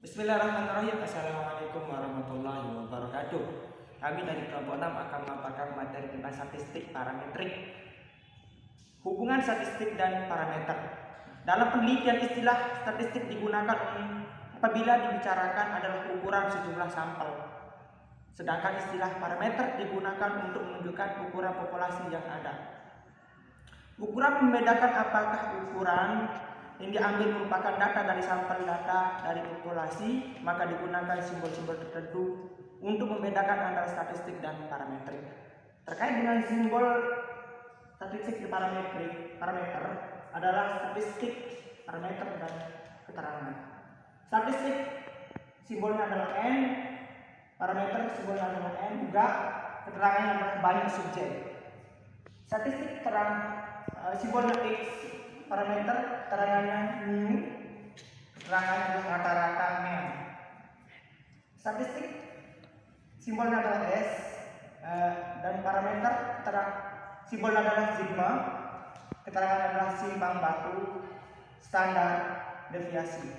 Bismillahirrahmanirrahim. Assalamualaikum warahmatullahi wabarakatuh. Kami dari kelompok 6 akan memaparkan materi tentang statistik parametrik. Hubungan statistik dan parameter. Dalam penelitian, istilah statistik digunakan apabila dibicarakan adalah ukuran sejumlah sampel. Sedangkan istilah parameter digunakan untuk menunjukkan ukuran populasi yang ada. Ukuran membedakan apakah ukuran yang diambil merupakan data dari sampel data dari populasi, maka digunakan simbol-simbol tertentu untuk membedakan antara statistik dan parametrik. Terkait dengan simbol statistik di parameter adalah statistik, parameter, dan keterangan. Statistik simbolnya adalah N, parameter simbolnya adalah N, juga keterangannya adalah banyak subjek. Statistik simbolnya X, parameter keterangannya mu, keterangannya rata-rata men. Statistik simbolnya adalah S, dan parameter simbolnya adalah sigma, keterangannya adalah simpang batu, standar, deviasi.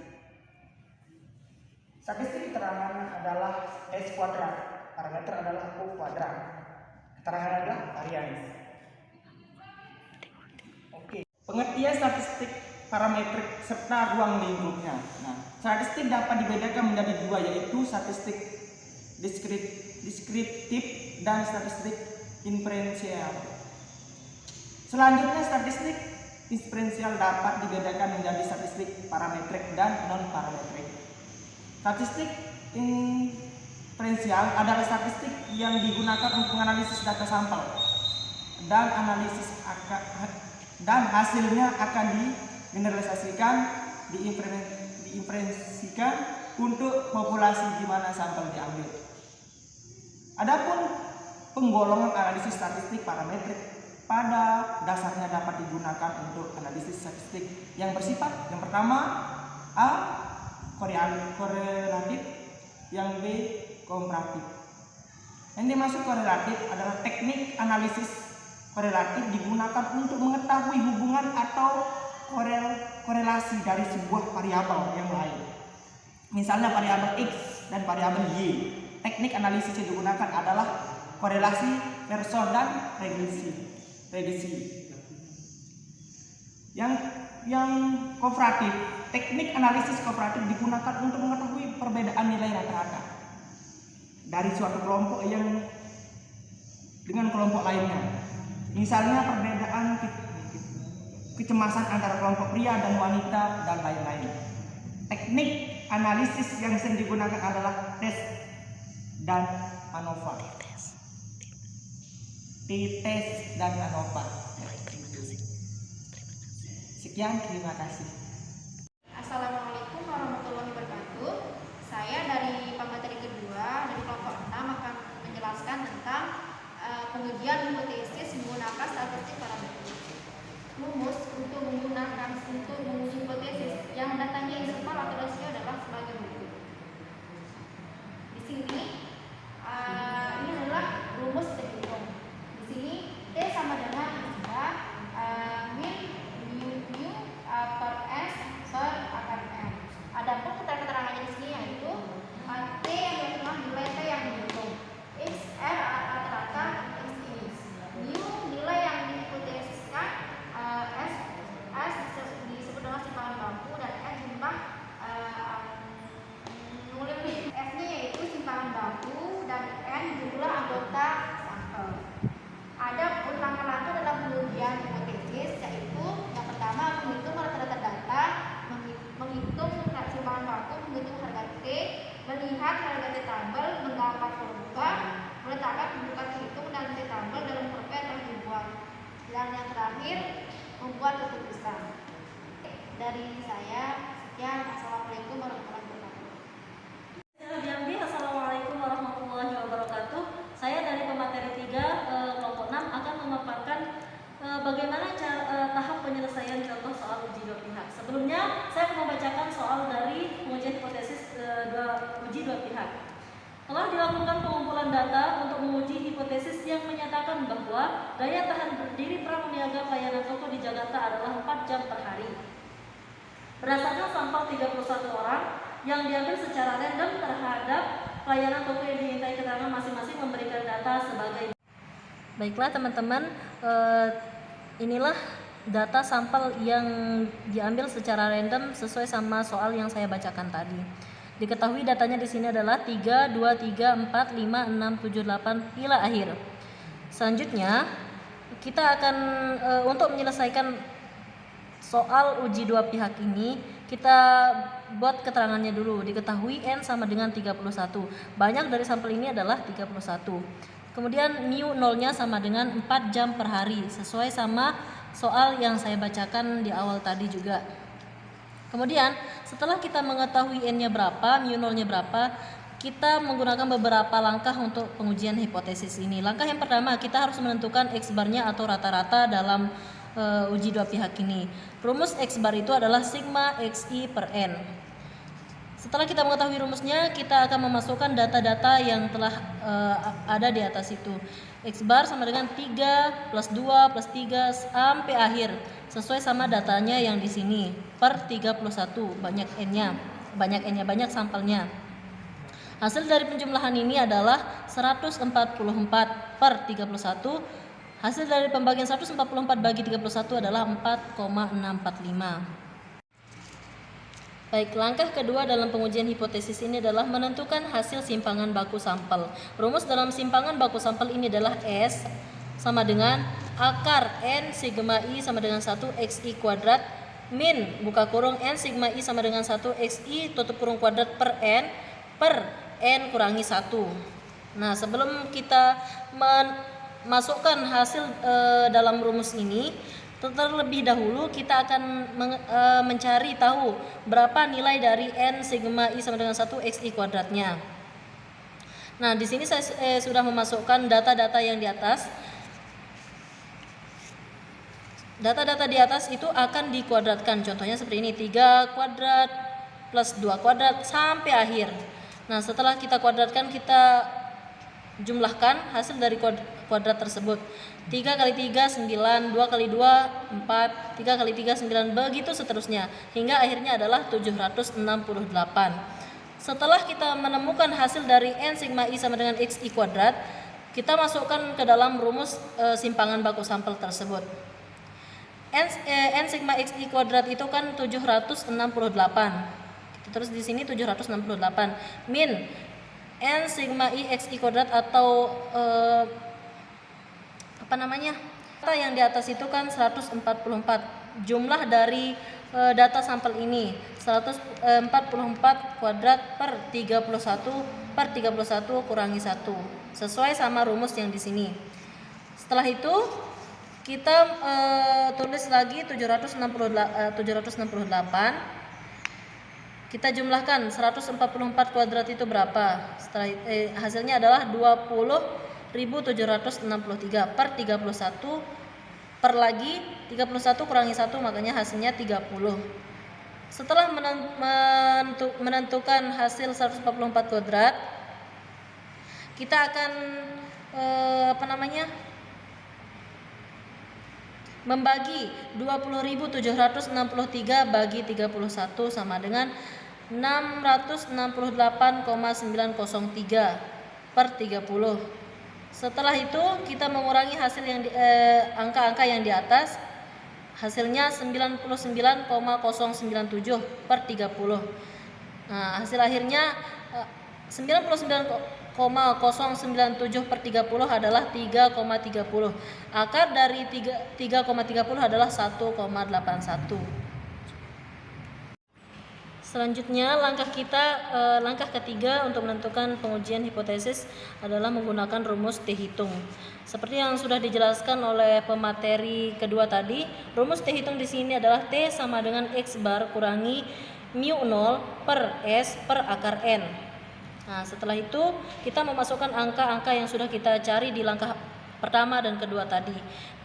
Statistik keterangan adalah S kuadrat, parameter adalah U kuadrat, keterangan adalah varians. Pengertian statistik parametrik serta ruang lingkupnya. Statistik dapat dibedakan menjadi dua, yaitu statistik deskriptif dan statistik inferensial. Selanjutnya, statistik inferensial dapat dibedakan menjadi statistik parametrik dan non-parametrik. Statistik inferensial adalah statistik yang digunakan untuk menganalisis data sampel dan hasilnya akan digeneralisasikan, diinferensikan untuk populasi di mana sampel diambil. Adapun penggolongan analisis statistik parametrik pada dasarnya dapat digunakan untuk analisis statistik yang bersifat yang pertama A. korelatif, yang B. komparatif. Yang dimaksud korelatif adalah teknik analisis korelatif digunakan untuk mengetahui hubungan atau korelasi dari sebuah variabel yang lain. Misalnya variabel X dan variabel Y. Teknik analisis yang digunakan adalah korelasi, Pearson, dan regresi. Yang komparatif, teknik analisis komparatif digunakan untuk mengetahui perbedaan nilai rata-rata dari suatu kelompok yang dengan kelompok lainnya. Misalnya perbedaan kecemasan antara kelompok pria dan wanita dan lain-lain. Teknik analisis yang sering digunakan adalah tes dan ANOVA. T-tes dan ANOVA. Sekian, terima kasih. Assalamualaikum warahmatullahi wabarakatuh. Saya dari pemateri kedua dari kelompok 6 akan menjelaskan tentang pengujian hipotesis menggunakan statistik parametrik. Rumus untuk menguji hipotesis yang datanya interval atau rasio adalah sebagai berikut. Di sini ini adalah rumus terhitung. Di sini T sama dengan min mu per S per akar M. Adapun keterangannya di sini yaitu T yang dihitung nilai T yang dihitung, X R rata-rata X ini, mu nilai yang dihipotesiskan, S disebut dengan simpangan baku, dan S jumlah S-nya yaitu simpangan baku, dan N jumlah anggota sampel. Ada langkah-langkah dalam pengujian hipotesis, yaitu yang pertama menghitung rata-rata data, menghitung simpangan baku, menghitung harga T, melihat harga T tabel, menggambar kurva, meletakkan pembukaan hitung dan T tabel dalam kurva yang telah dibuat, dan yang terakhir membuat keputusan. Dari saya sekian. Assalamualaikum warahmatullahi wabarakatuh. Assalamualaikum warahmatullahi wabarakatuh. Saya dari pemateri 3 kelompok 6 akan memaparkan bagaimana tahap penyelesaian contoh soal uji dua pihak. Sebelumnya saya akan membacakan soal dari pengujian hipotesis uji dua pihak. Telah dilakukan pengumpulan data untuk menguji hipotesis yang menyatakan bahwa daya tahan berdiri pramuniaga pelayanan toko di Jakarta adalah 4 jam per hari. Berdasarkan sampel 31 orang yang diambil secara random terhadap pelayanan toko yang dimintai keterangan masing-masing memberikan data sebagai. Baiklah teman-teman, inilah data sampel yang diambil secara random sesuai sama soal yang saya bacakan tadi. Diketahui datanya di sini adalah 3, 2, 3, 4, 5, 6, 7, 8 hingga akhir. Selanjutnya kita akan untuk menyelesaikan soal uji dua pihak ini, kita buat keterangannya dulu. Diketahui N sama dengan 31. Banyak dari sampel ini adalah 31. Kemudian mu nolnya sama dengan 4 jam per hari, sesuai sama soal yang saya bacakan di awal tadi juga. Kemudian setelah kita mengetahui N-nya berapa, mu nolnya berapa, kita menggunakan beberapa langkah untuk pengujian hipotesis ini. Langkah yang pertama, kita harus menentukan X barnya atau rata-rata dalam uji dua pihak ini. Rumus X bar itu adalah sigma XI per N. Setelah kita mengetahui rumusnya, kita akan memasukkan data-data yang telah ada di atas itu. X bar sama dengan 3 plus 2 plus 3 sampai akhir, sesuai sama datanya yang di sini per 31. Banyak N-nya, banyak sampelnya. Hasil dari penjumlahan ini adalah 144 per 31. Hasil dari pembagian 144 bagi 31 adalah 4,645. Baik, langkah kedua dalam pengujian hipotesis ini adalah menentukan hasil simpangan baku sampel. Rumus dalam simpangan baku sampel ini adalah S sama dengan akar N sigma I sama dengan 1 XI kuadrat min buka kurung N sigma I sama dengan 1 XI tutup kurung kuadrat per N kurangi 1. Nah, sebelum kita masukkan hasil dalam rumus ini, terlebih dahulu kita akan mencari tahu berapa nilai dari N sigma I sama dengan 1 XI kuadratnya. Nah, di sini saya sudah memasukkan data-data yang di atas. Data-data di atas itu akan dikuadratkan. Contohnya seperti ini, 3 kuadrat plus 2 kuadrat sampai akhir. Nah, setelah kita kuadratkan, kita jumlahkan hasil dari kuadrat tersebut. 3 kali 3 9, 2 kali 2 4, 3 kali 3 9, begitu seterusnya hingga akhirnya adalah 768. Setelah kita menemukan hasil dari N sigma I sama dengan XI kuadrat, kita masukkan ke dalam rumus simpangan baku sampel tersebut. N sigma XI kuadrat itu kan 768. Terus di sini 768 min N sigma I XI kuadrat atau data yang di atas itu kan 144. Jumlah dari data sampel ini 144 kuadrat per 31 kurangi 1, sesuai sama rumus yang di sini. Setelah itu kita tulis lagi 768. Kita jumlahkan 144 kuadrat itu berapa? Setelah hasilnya adalah 20.763 per 31 per lagi 31 kurangi 1, makanya hasilnya 30. Setelah menentukan hasil 144 kuadrat, kita akan membagi 20.763 bagi 31 sama dengan 668,903 per 30. Setelah itu kita mengurangi hasil yang angka-angka yang di atas, hasilnya 99,097 per 30. Nah, hasil akhirnya 99,097 per 30 adalah 3,30. Akar dari 3,30 adalah 1,81. Selanjutnya langkah ketiga untuk menentukan pengujian hipotesis adalah menggunakan rumus T hitung. Seperti yang sudah dijelaskan oleh pemateri kedua tadi, rumus T hitung di sini adalah T sama dengan X bar kurangi mu 0 per S per akar N. Nah, setelah itu kita memasukkan angka-angka yang sudah kita cari di langkah pertama dan kedua tadi.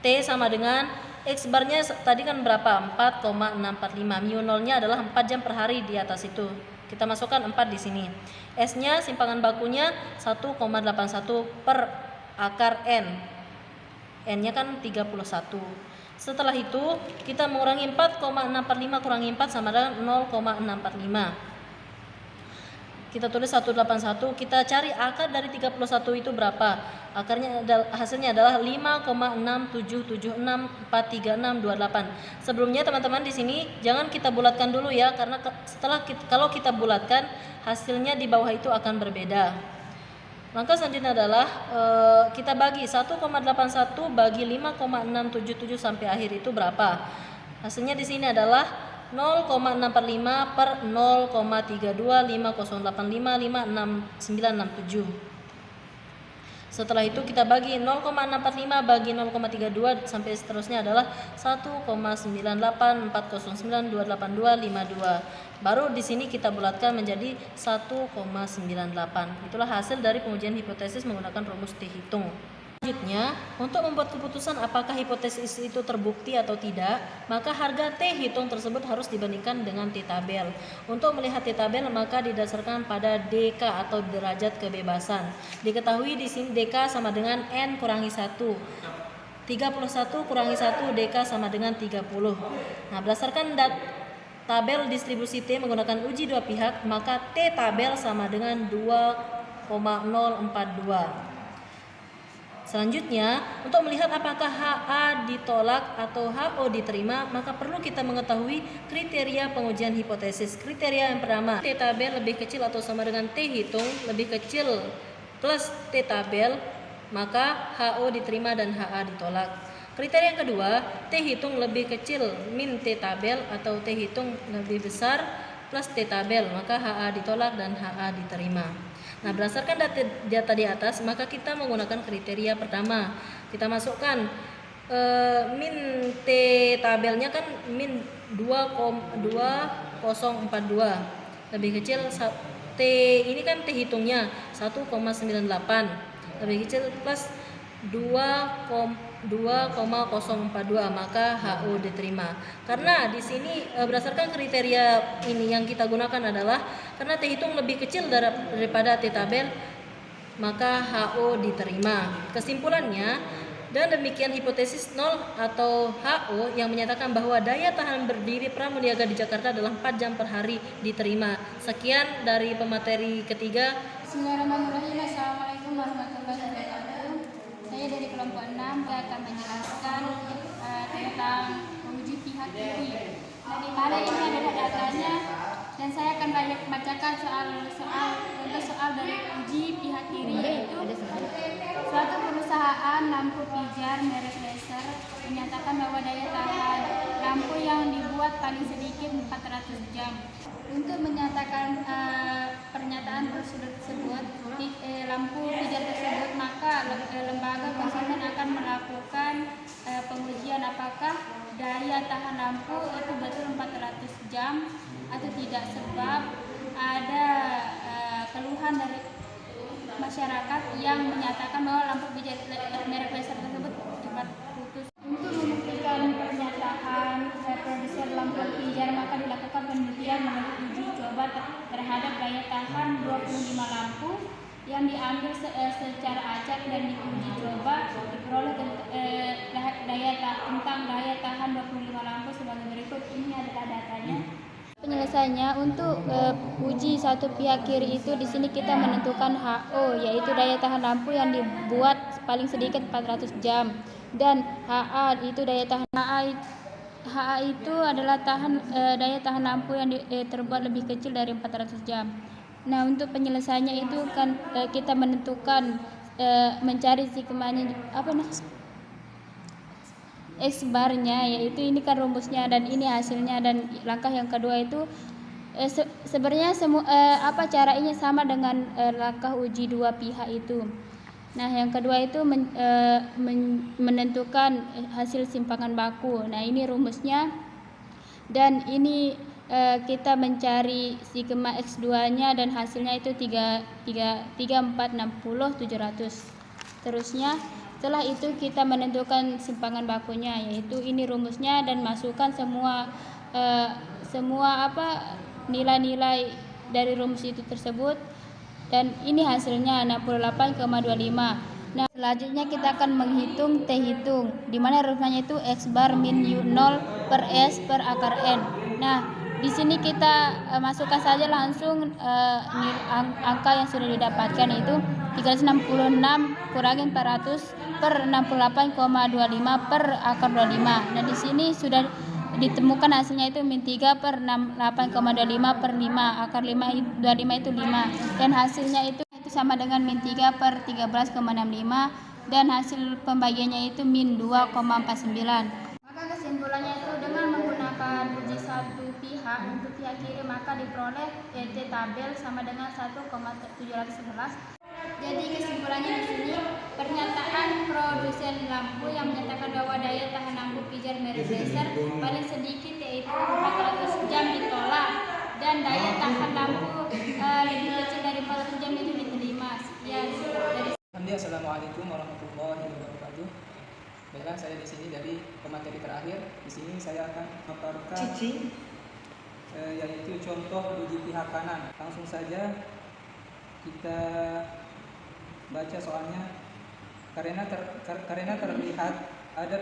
T sama dengan X barnya tadi kan berapa? 4,645. Mu nolnya adalah 4 jam per hari di atas itu. Kita masukkan 4 di sini. S-nya simpangan bakunya 1,81 per akar N. N-nya kan 31. Setelah itu kita mengurangi 4,645 kurangi 4 sama dengan 0,645. kita tulis 181, kita cari akar dari 31 itu berapa. Hasilnya adalah 5,677643,628. Sebelumnya teman-teman di sini jangan kita bulatkan dulu ya, karena kalau kita bulatkan hasilnya di bawah itu akan berbeda. Langkah selanjutnya adalah kita bagi 1,81 bagi 5,677 sampai akhir itu berapa. Hasilnya di sini adalah 0,645 per 0,3250855697. Setelah itu kita bagi 0,645 bagi 0,32 sampai seterusnya adalah 1,98409282252. Baru di sini kita bulatkan menjadi 1,98. Itulah hasil dari pengujian hipotesis menggunakan rumus T hitung. Selanjutnya, untuk membuat keputusan apakah hipotesis itu terbukti atau tidak, maka harga T hitung tersebut harus dibandingkan dengan T tabel. Untuk melihat T tabel maka didasarkan pada DK atau derajat kebebasan. Diketahui di sini DK sama dengan N kurangi 1. 31 kurangi 1 DK sama dengan 30. Nah, berdasarkan tabel distribusi T menggunakan uji dua pihak, maka T tabel sama dengan 2,042. Selanjutnya, untuk melihat apakah HA ditolak atau HO diterima, maka perlu kita mengetahui kriteria pengujian hipotesis. Kriteria yang pertama, T tabel lebih kecil atau sama dengan T hitung lebih kecil plus T tabel, maka HO diterima dan HA ditolak. Kriteria yang kedua, T hitung lebih kecil min T tabel atau T hitung lebih besar plus T tabel, maka HA ditolak dan HA diterima. Nah, berdasarkan data di atas, maka kita menggunakan kriteria pertama. Kita masukkan min T tabelnya kan min 2,2042 lebih kecil T ini kan T hitungnya 1,98 lebih kecil plus 2,042, maka HO diterima. Karena di sini berdasarkan kriteria ini yang kita gunakan adalah karena T hitung lebih kecil daripada T tabel, maka HO diterima. Kesimpulannya, dan demikian hipotesis 0 atau HO yang menyatakan bahwa daya tahan berdiri pramuniaga di Jakarta dalam 4 jam per hari diterima. Sekian dari pemateri ketiga. Bismillahirrahmanirrahim. Assalamualaikum warahmatullahi wabarakatuh. Saya dari kelompok 6 yang akan menjelaskan tentang uji pihak kiri. Nah, di mana ini adalah datanya, dan saya akan bacakan soal dari uji pihak kiri, yaitu suatu perusahaan lampu pijar merek laser menyatakan bahwa daya tahan lampu yang dibuat paling sedikit 400 jam. Untuk menyatakan pernyataan tersebut, lampu pijar tersebut, maka lembaga konsumen akan melakukan pengujian apakah daya tahan lampu itu betul 400 jam atau tidak, sebab ada keluhan dari masyarakat yang menyatakan bahwa lampu pijar merek laser tersebut cepat putus. Untuk membuktikan pernyataan produsen lampu pijar, maka dilakukan penelitian melalui uji coba terhadap daya tahan 25 lampu yang diambil secara acak dan diuji coba diperoleh tentang daya tahan 25 lampu sebagai berikut. Ini adalah datanya. Penyelesaiannya, untuk uji satu pihak kiri itu di sini kita menentukan HO, yaitu daya tahan lampu yang dibuat paling sedikit 400 jam, dan HA itu daya tahan HA itu adalah daya tahan lampu yang terbuat lebih kecil dari 400 jam. Nah, untuk penyelesaiannya itu kan kita menentukan mencari sigmanya X barnya, yaitu ini kan rumusnya dan ini hasilnya. Dan langkah yang kedua itu sebenarnya caranya sama dengan langkah uji dua pihak itu. Nah, yang kedua itu menentukan hasil simpangan baku. Nah, ini rumusnya, dan ini kita mencari sigma X2-nya dan hasilnya itu 3460 700. Terusnya setelah itu kita menentukan simpangan bakunya, yaitu ini rumusnya, dan masukkan semua nilai-nilai dari rumus itu tersebut, dan ini hasilnya 68,25. Nah, selanjutnya kita akan menghitung T hitung, di mana rumusnya itu X bar min U0 per S per akar N. Nah, Di sini kita masukkan saja langsung angka yang sudah didapatkan, yaitu 366 kurangi 400 per 68,25 per akar 25. Nah, di sini sudah ditemukan hasilnya itu min 3 per 68,25 per 5, akar 25 itu 5, dan hasilnya itu sama dengan min 3 per 13,65, dan hasil pembagiannya itu min 2,49. Maka kesimpulannya itu dengan menggunakan uji satu pihak untuk pihak kiri, maka diperoleh ET tabel sama dengan 1,711. Jadi kesimpulannya di sini, pernyataan produsen lampu yang menyatakan bahwa daya tahan lampu pijar merek laser paling sedikit yaitu 400 jam ditolak, dan daya tahan lampu lebih kecil dari 400 jam itu diterima. Sekian dari Assalamualaikum warahmatullahi wabarakatuh. Baiklah, saya di sini dari pemateri terakhir. Di sini saya akan memaparkan yaitu contoh uji pihak kanan. Langsung saja kita baca soalnya. Karena terlihat ada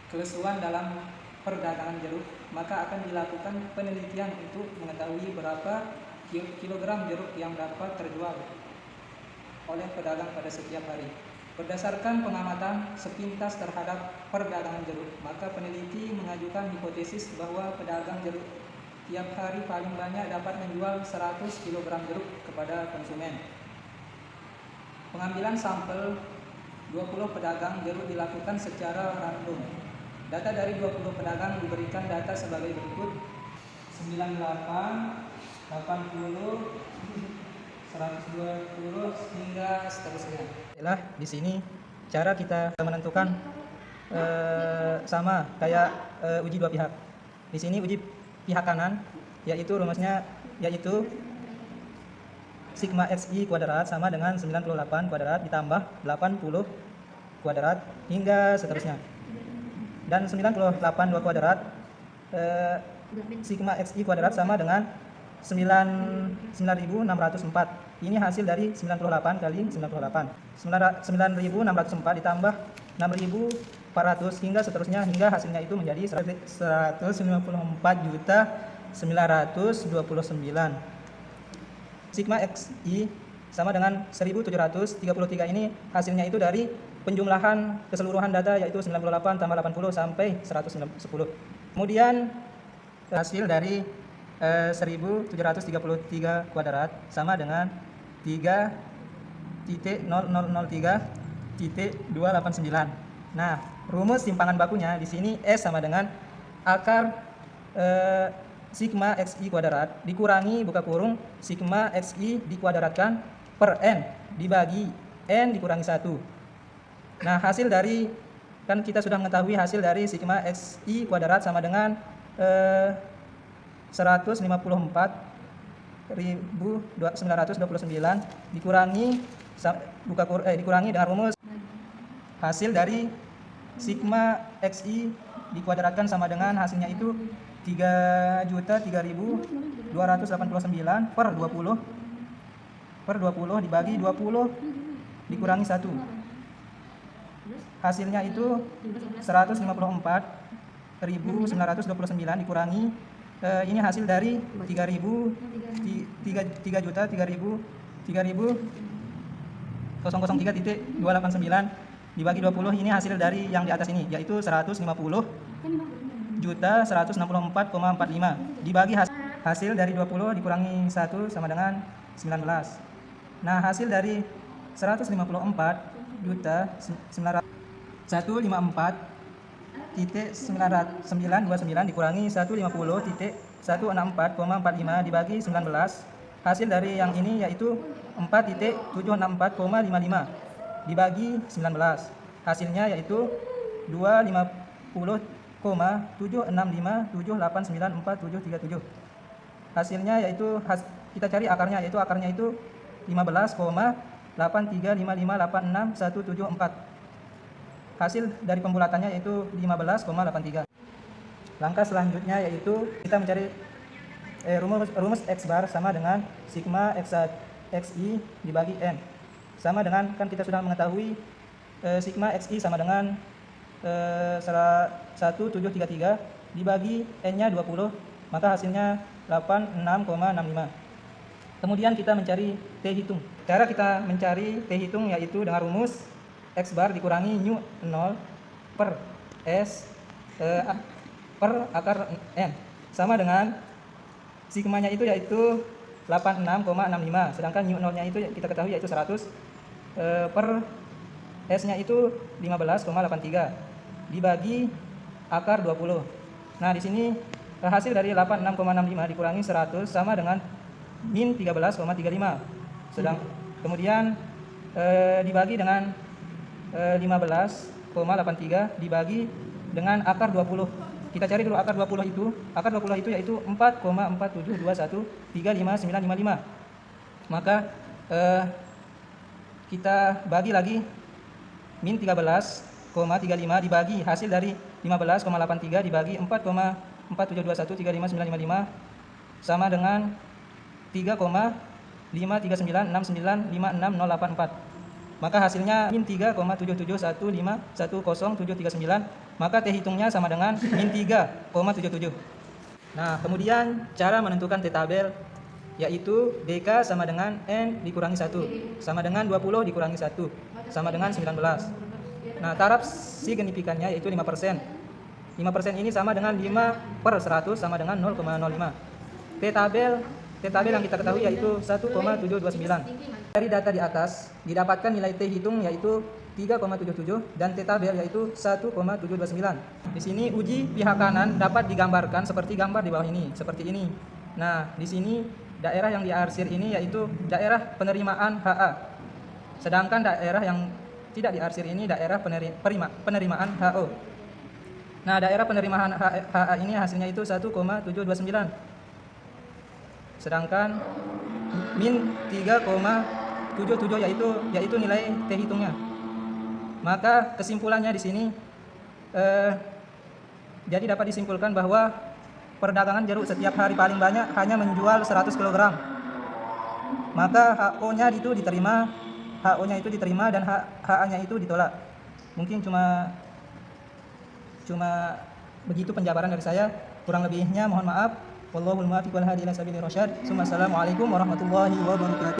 kelesuan dalam perdagangan jeruk, maka akan dilakukan penelitian untuk mengetahui berapa kilogram jeruk yang dapat terjual oleh pedagang pada setiap hari. Berdasarkan pengamatan sepintas terhadap perdagangan jeruk, maka peneliti mengajukan hipotesis bahwa pedagang jeruk tiap hari paling banyak dapat menjual 100 kg jeruk kepada konsumen. Pengambilan sampel 20 pedagang jeruk dilakukan secara random. Data dari 20 pedagang diberikan data sebagai berikut: 98, 80, 120 hingga seterusnya. Inilah di sini cara kita menentukan sama kayak uji dua pihak. Di sini uji pihak kanan, yaitu rumusnya yaitu sigma xi kuadrat sama dengan 98 kuadrat ditambah 80 kuadrat hingga seterusnya. Dan 98 2 kuadrat sigma xi kuadrat sama dengan 9604. Ini hasil dari 98 kali 98. 9604 ditambah 6400 hingga seterusnya, hingga hasilnya itu menjadi 154.929. Sigma xi sama dengan 1733. Ini hasilnya itu dari penjumlahan keseluruhan data, yaitu 98 tambah 80 sampai 110. Kemudian hasil dari 1733 kuadrat sama dengan 3.0003.289. Nah, rumus simpangan bakunya di sini S sama dengan akar sigma xi kuadrat dikurangi buka kurung sigma xi dikuadratkan per n dibagi n dikurangi 1. Nah, hasil dari, kan kita sudah mengetahui hasil dari sigma xi kuadrat sama dengan 154.929 dikurangi dengan rumus hasil dari sigma xi dikuadratkan sama dengan hasilnya itu 3.003.289 per 20 dibagi 20 dikurangi 1. Hasilnya itu 154.929 dikurangi ini hasil dari 3.003.289 dibagi 20. Ini hasil dari yang di atas ini, yaitu 150.164,45 dibagi hasil dari 20 dikurangi 1 sama dengan 19. Nah, hasil dari 154.154.929 dikurangi 150.164,45 dibagi 19. Hasil dari yang ini yaitu 4.764,55 dibagi 19. Hasilnya yaitu 250,76578947737. Hasilnya yaitu kita cari akarnya, yaitu akarnya itu 15,835586.174. Hasil dari pembulatannya yaitu 15,83. Langkah selanjutnya yaitu kita mencari rumus X bar sama dengan sigma xi dibagi n. Sama dengan, kan kita sudah mengetahui sigma xi sama dengan 1733 dibagi n-nya 20 maka hasilnya 86,65. Kemudian kita mencari T hitung. Cara kita mencari T hitung yaitu dengan rumus X bar dikurangi nu 0 per S per akar N sama dengan sigmanya itu yaitu 86,65, sedangkan nu 0 nya itu kita ketahui yaitu 100 per S nya itu 15,83 dibagi akar 20. Nah di sini hasil dari 86,65 dikurangi 100 sama dengan min 13,35. Kemudian dibagi dengan 15,83 dibagi dengan akar 20. Kita cari dulu akar 20 itu. Akar 20 itu yaitu 4,472135,955. Maka kita bagi lagi min 13,35 dibagi hasil dari 15,83 dibagi 4,472135,955 sama dengan 3,5396956,084. Maka hasilnya min 3,771510,739. Maka T hitungnya sama dengan min 3,77. Nah, kemudian cara menentukan T tabel yaitu DK sama dengan N dikurangi 1 sama dengan 20 dikurangi 1 sama dengan 19. Nah, taraf signifikannya yaitu 5%. 5% ini sama dengan 5/100 sama dengan 0,05. T tabel yang kita ketahui yaitu 1,729. Dari data di atas didapatkan nilai T hitung yaitu 3,77 dan T tabel yaitu 1,729. Di sini uji pihak kanan dapat digambarkan seperti gambar di bawah ini, seperti ini. Nah, di sini daerah yang diarsir ini yaitu daerah penerimaan HA. Sedangkan daerah yang tidak diarsir ini daerah penerimaan HO. Nah, daerah penerimaan HA ini hasilnya itu 1,729. Sedangkan min 3,77 yaitu nilai T hitungnya. Maka kesimpulannya di sini jadi dapat disimpulkan bahwa perdagangan jeruk setiap hari paling banyak hanya menjual 100 kg. Maka HO-nya itu diterima, dan HA-nya itu ditolak. Mungkin cuma begitu penjabaran dari saya. Kurang lebihnya mohon maaf. Wallahul muwaffiq wal hadi ila sabilir rasyad. Assalamualaikum warahmatullahi wabarakatuh.